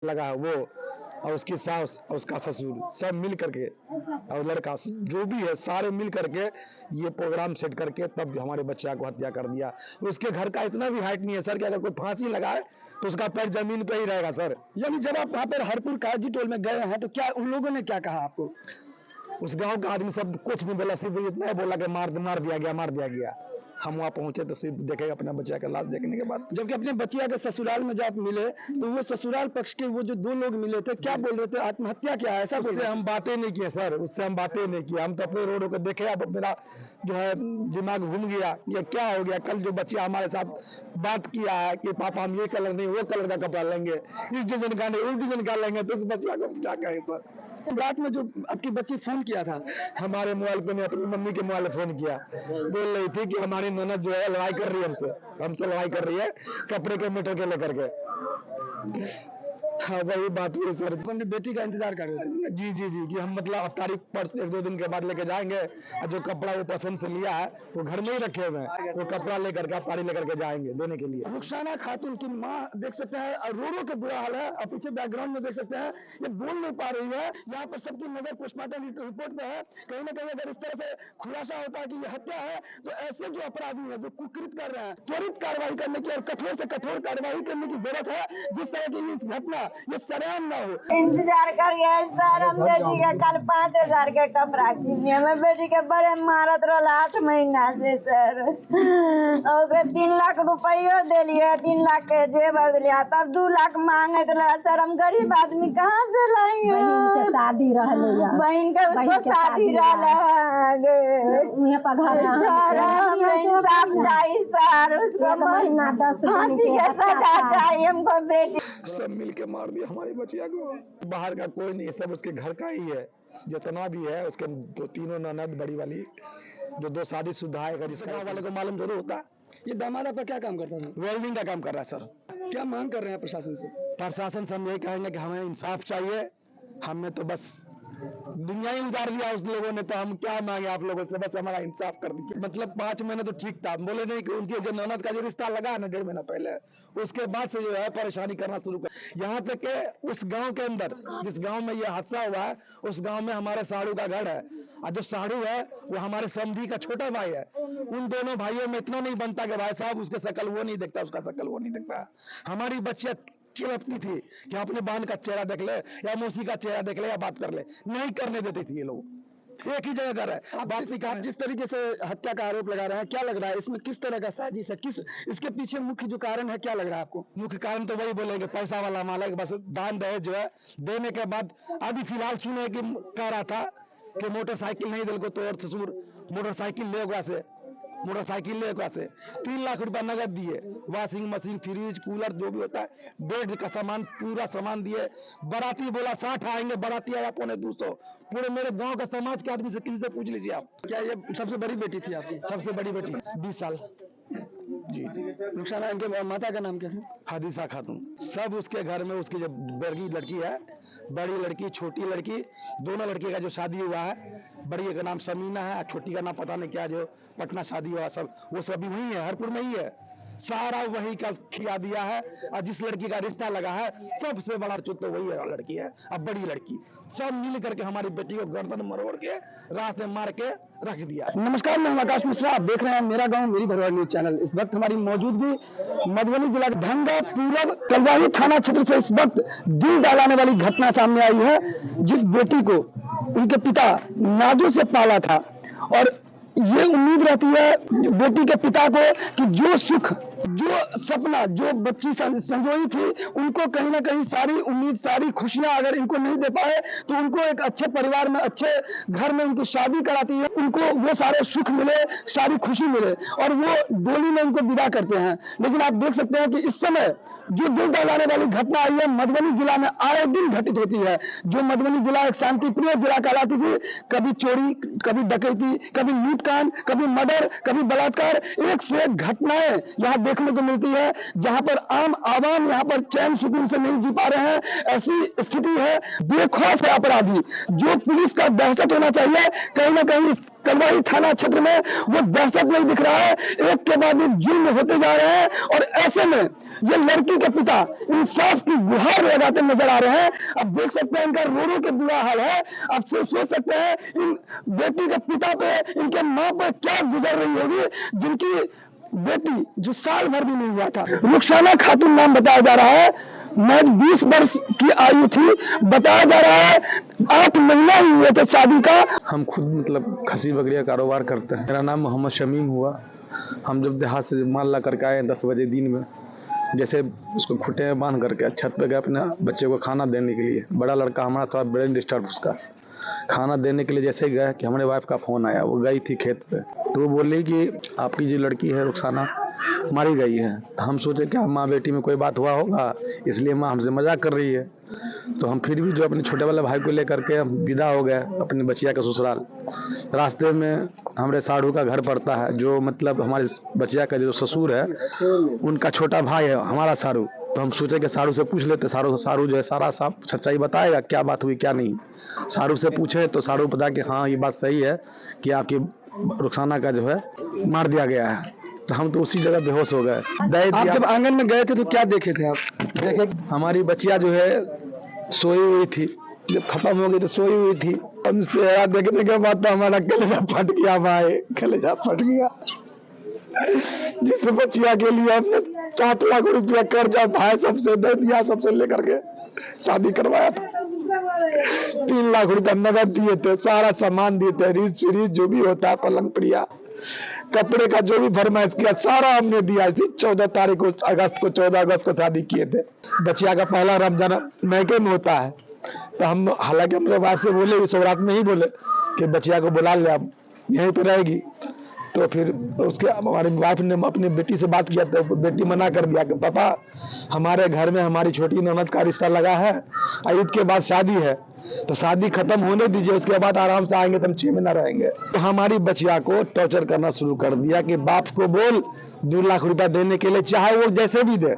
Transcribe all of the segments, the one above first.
लगा वो और उसकी सास और उसका ससुर सब मिल करके और लड़का जो भी है सारे मिल करके ये प्रोग्राम सेट करके तब हमारे बच्चा को हत्या कर दिया। उसके घर का इतना भी हाइट नहीं है सर कि अगर कोई फांसी लगाए तो उसका पैर जमीन पे ही रहेगा सर। यानी जब आप वहाँ पर हरपुर काजी टोल में गए हैं तो क्या उन लोगों ने क्या कहा आपको? उस गांव का आदमी सब कुछ नहीं बोला, सिर्फ इतना ही बोला कि मार दिया गया। हम वहाँ पहुंचे तो सिर्फ देखे अपना बच्चा का लाश देखने के बाद। जबकि अपने बच्चिया के ससुराल में जब मिले तो वो ससुराल पक्ष के वो जो दो लोग मिले थे क्या बोल रहे थे? आत्महत्या क्या है ऐसा बोल उससे रहे हम बातें नहीं किए सर, उससे हम बातें नहीं किए। हम तो अपने रोडों को देखे, अब मेरा जो है दिमाग घूम गया, ये क्या हो गया। कल जो बच्चा हमारे साथ बात किया है कि पापा हम ये कलर नहीं वो कलर का कपड़ा लेंगे, इस डिजाइन का नहीं उस डिजाइन का लेंगे, तो इस बच्चा को क्या कहें सर। रात में जो आपकी बच्ची फोन किया था हमारे मोबाइल पे, अपनी मम्मी के मोबाइल पे फोन किया, बोल रही थी कि हमारी ननद जो है लड़ाई कर रही है हमसे लड़ाई कर रही है कपड़े के मीटर के लेकर के। हाँ वही बात हुई सर। अपनी बेटी का इंतजार कर रहे थे? जी कि हम मतलब तारीख पर 1-2 दिन के बाद लेके जाएंगे और जो कपड़ा वो पसंद से लिया है वो घर में ही रखे हुए हैं, वो कपड़ा लेकर के तारीख लेकर के जाएंगे देने के लिए। रुखसाना खातून की माँ देख सकते हैं और रो के बुरा हाल है। और पीछे बैकग्राउंड में देख सकते हैं ये बोल नहीं पा रही है। यहाँ पर सबकी नजर पोस्टमार्टम रिपोर्ट पे है। कहीं ना कहीं अगर इस तरह से खुलासा होता है कि ये हत्या है तो ऐसे जो अपराधी है जो कुकृत कर रहे हैं त्वरित कार्रवाई करने की और कठोर से कठोर कार्रवाई करने की जरूरत है। जिस तरह की इस घटना ये सरेआम ना हो। इंतजार कर गया सर, हम बेटी के कल 5,000 के कपड़ा किने हमें बेटी के बड़े मारत रहा 8 महीना से सर। और 3 लाख रुपया दिलिए, 3 लाख के जेवर दिलिया, तब 2 लाख मांगे सर। हम गरीब आदमी कहाँ से लाएंगे? शादी बहन के उसको शादी सर, उसको फांसी के सजा चाहिए हमको। बेटी सब मिल के मार दिया हमारी बचिया को। बाहर का कोई नहीं, सब उसके घर का ही है। जितना भी है उसके तीनों ननद, बड़ी वाली जो 2 शादीशुदा है, जिसका गाँव वाले को मालूम जरूर होता। ये दामादा पर क्या काम करता था? वेल्डिंग का काम कर रहा है सर। क्या मांग कर रहे हैं प्रशासन से? प्रशासन से हम यही कहेंगे कि हमें इंसाफ चाहिए। हमें तो बस दुनिया ही उतार दिया उस लोगों ने, तो हम क्या मांगे आप लोगों से, बस हमारा इंसाफ कर दीजिए। मतलब 5 महीने तो ठीक था, बोले नहीं कि उनकी जो ननद का जो रिश्ता लगा है ना 1.5 महीना पहले, उसके बाद से जो है परेशानी करना शुरू कर। यहाँ तक के उस गांव के अंदर, जिस गांव में ये हादसा हुआ है, उस गांव में हमारे साड़ू का घर है और जो साड़ू है वो हमारे समधी का छोटा भाई है। उन दोनों भाइयों में इतना नहीं बनता कि भाई साहब उसके शकल वो नहीं देखता, उसका शकल वो नहीं देखता। हमारी बच्चियां लगती थी कि अपने बहन का चेहरा देख ले या मौसी का चेहरा देख ले या बात कर ले, नहीं करने देती थी ये लोग। एक ही जगह कर है आप जिस तरीके से हत्या का आरोप लगा रहे हैं, क्या लग रहा है इसमें किस तरह का साजिश है? किस इसके पीछे मुख्य जो कारण है क्या लग रहा है आपको? मुख्य कारण तो वही बोलेंगे, पैसा वाला मालिक बस दान दहेज जो है देने के बाद। अभी फिलहाल सुने कि कह रहा था कि मोटरसाइकिल नहीं दिल को तो और ससुर मोटरसाइकिल ले से 3 लाख रुपया नगद दिए, वॉशिंग मशीन, फ्रिज, कूलर जो भी होता है, बेड का सामान, पूरा सामान दिए। बाराती बोला 60 आएंगे, बाराती आया 250। पूरे मेरे गांव का समाज के आदमी से किसी से पूछ लीजिए आप। क्या ये सबसे बड़ी बेटी थी आपकी? सबसे बड़ी बेटी 20 साल। जी रुखसाना, इनके माता का नाम क्या है? हादिसा खातून। सब उसके घर में उसकी जो बड़ी लड़की है, बड़ी लड़की, छोटी लड़की, दोनों लड़की का जो शादी हुआ है, बड़ी का नाम समीना है, छोटी का नाम पता नहीं क्या, जो पटना शादी हुआ, सब वो सब भी वही है, हरपुर में ही है। सारा वही का खिया दिया है। और जिस लड़की का रिश्ता लगा है सबसे बड़ा चुत तो वही है लड़की है। अब बड़ी लड़की सब मिल करके हमारी बेटी को गर्दन मरोड़ के रास्ते मार के रख दिया। नमस्कार, मैं आकाश मिश्रा, आप देख रहे हैं मेरा गांव मेरी धरोहर न्यूज चैनल। इस वक्त हमारी मौजूदगी मधुबनी जिला ढंगा पूरब कलवाही थाना क्षेत्र से इस वक्त दिल दहलाने वाली घटना सामने आई है। जिस बेटी को उनके पिता नाजू से पाला था और ये उम्मीद रहती है बेटी के पिता को कि जो सुख, जो सपना, जो बच्ची संजोई थी, उनको कहीं ना कहीं सारी उम्मीद, सारी खुशियां अगर इनको नहीं दे पाए तो उनको एक अच्छे परिवार में, अच्छे घर में उनकी शादी कराती है, उनको वो सारे सुख मिले, सारी खुशी मिले और वो डोली में उनको विदा करते हैं। लेकिन आप देख सकते हैं कि इस समय जो दिल दहलाने वाली घटना आई है मधुबनी जिला में आए दिन घटित होती है। जो मधुबनी जिला एक शांति प्रिय जिला कहलाती थी, कभी चोरी, कभी डकैती, कभी लूटकांड, कभी मर्डर, कभी बलात्कार, एक से एक घटनाएं यहाँ देखने को मिलती है। जहां पर आम आवाम यहाँ पर चैन सुकून से नहीं जी पा रहे हैं, ऐसी स्थिति है। बेखौफ है अपराधी, जो पुलिस का दहशत होना चाहिए, कहीं ना कहीं कलवाही थाना क्षेत्र में वो दहशत नहीं दिख रहा है। एक के बाद एक जुर्म होते जा रहे हैं और ऐसे में ये लड़की के पिता इंसाफ की गुहार लगाते नजर आ रहे हैं। अब देख सकते हैं इनका रो रो के बुरा हाल है। अब सोच सकते हैं इन बेटी के पिता पे, इनके माँ पे क्या गुजर रही होगी, जिनकी बेटी जो साल भर भी नहीं हुआ था। रुखसाना खातून नाम बताया जा रहा है, महज 20 वर्ष की आयु थी। बताया जा रहा है 8 महीना ही हुए थे शादी का। हम खुद मतलब खसी बकरी का कारोबार करते हैं। मेरा नाम मोहम्मद शमीम हुआ। हम जब देहात से माल ला करके आए 10 बजे दिन में, जैसे उसको खुटे में बांध करके छत पे गए अपने बच्चे को खाना देने के लिए। बड़ा लड़का हमारा थोड़ा ब्रेन डिस्टर्ब, उसका खाना देने के लिए जैसे ही गए कि हमारे वाइफ का फ़ोन आया। वो गई थी खेत पे, तो वो बोली कि आपकी जो लड़की है रुखसाना मारी गई है। हम सोचे क्या माँ बेटी में कोई बात हुआ होगा, इसलिए माँ हमसे मजाक कर रही है। तो हम फिर भी जो अपने छोटे वाले भाई को लेकर के हम विदा हो गए अपने बचिया का ससुराल। रास्ते में हमारे साड़ू का घर पड़ता है, जो मतलब हमारे बचिया का जो ससुर है उनका छोटा भाई है हमारा साड़ू। तो हम सोचे कि साड़ू से पूछ लेते, साड़ू जो है सारा सच्चाई बताएगा, क्या बात हुई क्या नहीं। साड़ू से पूछे तो साड़ू बता कि हाँ ये बात सही है कि आपकी रुखसाना का जो है मार दिया गया है। तो हम तो उसी जगह बेहोश हो गए। आप जब आंगन में गए थे तो क्या देखे थे आप? देखे हमारी बचिया जो है सोई हुई थी, जब खत्म हो गई तो सोई हुई थी। हम चेहरा देखने के बाद तो हमारा कलेजा फट गया भाई, कलेजा फट गया। जिस बचिया के लिए हमने 7 लाख रुपया कर्जा भाई सबसे दे दिया, सबसे लेकर के शादी करवाया था। 3 लाख रुपया नगद दिए थे, सारा सामान दिए थे, रीज फ्रीज जो भी होता है, पलंग प्रिया, कपड़े का जो भी फरमाइश किया सारा हमने दिया थी। 14 अगस्त को शादी किए थे। बचिया का पहला रमजान मैके में होता है। तो हम हालांकि हमने वाइफ से बोले, सौरात में ही बोले कि बचिया को बुला ले, अब यहीं पे रहेगी। तो फिर उसके हमारी वाइफ ने अपनी बेटी से बात किया, तो बेटी मना कर दिया कि पापा हमारे घर में हमारी छोटी ननद का रिश्ता लगा है, ईद के बाद शादी है, तो शादी खत्म होने दीजिए, उसके बाद आराम से आएंगे, तो हम 6 महीना रहेंगे। तो हमारी बचिया को टॉर्चर करना शुरू कर दिया कि बाप को बोल 2 लाख रुपया देने के लिए, चाहे वो जैसे भी दे,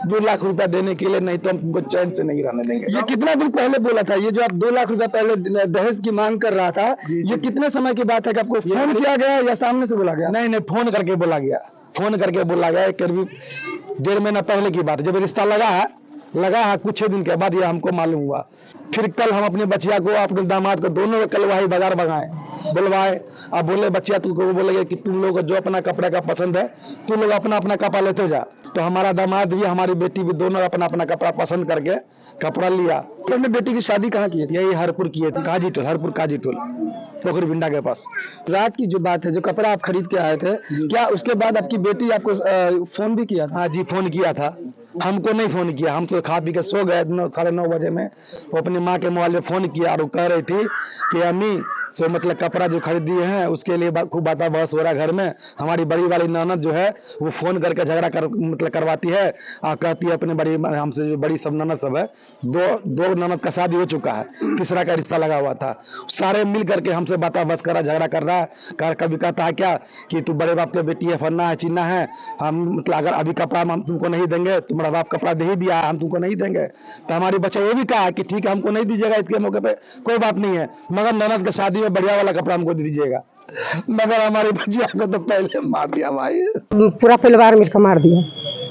2 लाख रुपया देने के लिए, नहीं तो हम तुमको चैन से नहीं रहने देंगे। ये कितना दिन पहले बोला था? ये जो आप 2 लाख रुपया पहले दहेज की मांग कर रहा था, ये कितने समय की बात है कि आपको फोन किया गया या सामने से बोला गया? नहीं, फोन करके बोला गया। फोन करके बोला गया, करीब 1.5 महीना पहले की बात है, जब रिश्ता लगा है कुछ दिन के बाद ये हमको मालूम हुआ। फिर कल हम अपने बचिया को, अपने दामाद को, दोनों कल वही बाजार बुलवाए। अब बोले बचिया तुमको बोलेगे कि तुम लोग जो अपना कपड़े का पसंद है तुम लोग अपना अपना कपड़ा लेते जा। तो हमारा दामाद भी हमारी बेटी भी दोनों अपना अपना कपड़ा पसंद करके कपड़ा लिया। तो अपने बेटी की शादी कहाँ की थी? यही हरपुर किए थे, हरपुर काजीटोल पोखरी बिंडा के पास। रात की जो बात है, जो कपड़ा आप खरीद के आए थे, क्या उसके बाद आपकी बेटी आपको फोन भी किया था? हाँ जी, फोन किया था। हमको नहीं फोन किया, हम तो खा पी के सो गए 9:30 बजे में। वो अपनी माँ के मोबाइल में फोन किया और वो कह रही थी कि अम्मी सो मतलब कपड़ा जो खरीद दिए हैं उसके लिए खूब बात बहस हो रहा है घर में। हमारी बड़ी वाली ननद जो है वो फोन करके झगड़ा करवाती है और कहती है अपने बड़ी, हमसे जो बड़ी सब ननद सब है, दो ननद का शादी हो चुका है, तीसरा का रिश्ता लगा हुआ था। सारे मिल करके हमसे बाता बस कर रहा, झगड़ा कर रहा है। कभी कहता है क्या कि तू बड़े बाप के बेटी है, फन्ना है चिन्ना है, हम मतलब अगर अभी कपड़ा हम तुमको नहीं देंगे, तुम्हारा बाप कपड़ा दे ही दिया है, हम तुमको नहीं देंगे। तो हमारी बच्चा ये भी कहा कि ठीक है हमको नहीं दीजिएगा इसके मौके पे, कोई बात नहीं है, मगर ननद के शादी में बढ़िया वाला कपड़ा हमको दे दीजिएगा। मगर हमारी बच्चिया को तो पहले मार दिया भाई, पूरा परिवार मिलकर मार दिया।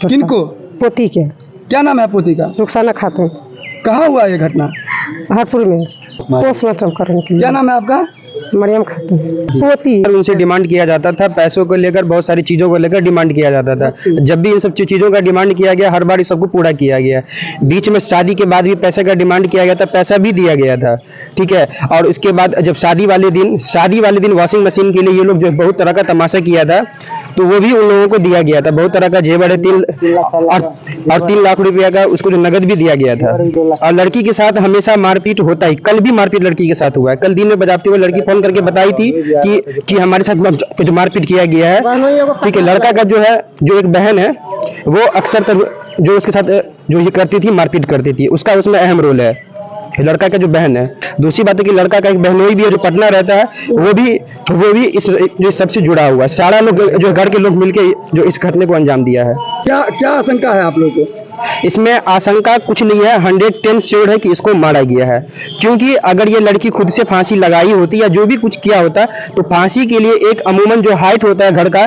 किनको? पोती के। क्या नाम है पोती का? रुखसाना खातून। कहाँ हुआ ये घटना? हरपुर में पोस्टमार्टम करने के लिए। क्या नाम है आपका? मरियम खातून। पोती। उनसे डिमांड किया जाता था, पैसों को लेकर बहुत सारी चीजों को लेकर डिमांड किया जाता था। जब भी इन सब चीजों का डिमांड किया गया हर बार सबको पूरा किया गया। बीच में शादी के बाद भी पैसे का डिमांड किया गया था, पैसा भी दिया गया था, ठीक है। और उसके बाद जब शादी वाले दिन वॉशिंग मशीन के लिए ये लोग जो बहुत तरह का तमाशा किया था, तो वो भी उन लोगों को दिया गया था। बहुत तरह का जेवर है 3 लाख रुपया का, उसको जो नगद भी दिया गया था। और लड़की के साथ हमेशा मारपीट होता है, कल भी मारपीट लड़की के साथ हुआ है। कल दिन में बजाते हुए लड़की फोन करके बताई थी कि हमारे साथ जो मारपीट किया गया है, ठीक है। लड़का का जो है, जो एक बहन है, वो अक्सर जो उसके साथ जो ये करती थी, मारपीट करती थी, उसका उसमें अहम रोल है, लड़का का जो बहन है। दूसरी बात है कि लड़का का एक बहनोई भी है जो पटना रहता है, वो भी इस सबसे जुड़ा हुआ है। सारा लोग जो घर के लोग मिलके जो इस घटने को अंजाम दिया है। क्या आशंका है आप लोगों को? इसमें आशंका कुछ नहीं है, 110 श्योर है कि इसको मारा गया है। क्योंकि अगर ये लड़की खुद से फांसी लगाई होती या जो भी कुछ किया होता तो फांसी के लिए एक अमूमन जो हाइट होता है घर का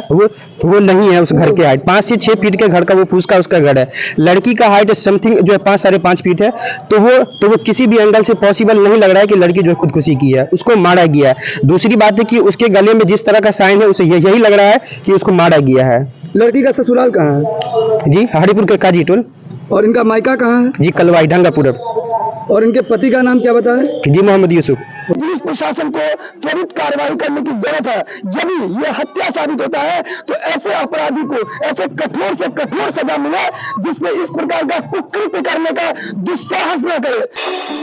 वो नहीं है। उस घर की हाइट 5 से 6 फीट के घर का वो फूसका उसका घर है। लड़की का हाइट समथिंग जो है 5 साढ़े 5 फीट है। तो वो किसी भी एंगल से पॉसिबल नहीं लग रहा है कि लड़की जो खुदकुशी की है, उसको मारा गया है। दूसरी बात है कि उसके गले में जिस तरह का साइन है उसे यही लग रहा है कि उसको मारा गया है। लड़की का ससुराल कहाँ है? जी हरिपुर के काजी टोल। और इनका मायका कहाँ है? जी कलवाई ढंगा पूरब। और इनके पति का नाम क्या बताया? जी मोहम्मद यूसुफ। पुलिस प्रशासन को त्वरित कार्रवाई करने की जरूरत है। यदि ये हत्या साबित होता है तो ऐसे अपराधी को ऐसे कठोर से कठोर सजा मिले जिससे इस प्रकार का कुकृत्य करने का दुस्साहस न करे।